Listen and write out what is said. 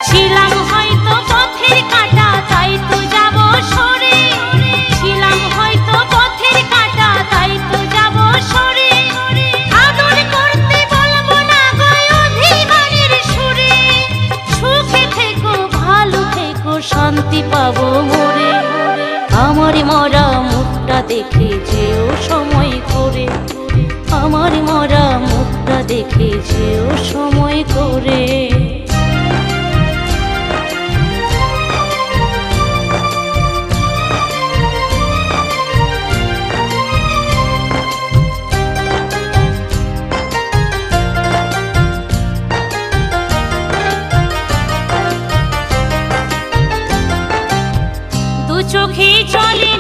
ছিলাম হয়তো পথের কাঁটা, তাই তো যাব সরে। ছিলাম হয়তো পথের কাঁটা, তাই তো যাব সরে। আদর করতে বলবো না গো অভিমানের সুরে। সুখে থেকো, ভালো থেকো, শান্তি পাবো মোরে। আমার মরা মুখটা দেখে যেও সময় করে। আমার মরা মুখটা দেখে যেও সময় করে। দু চোখে চলে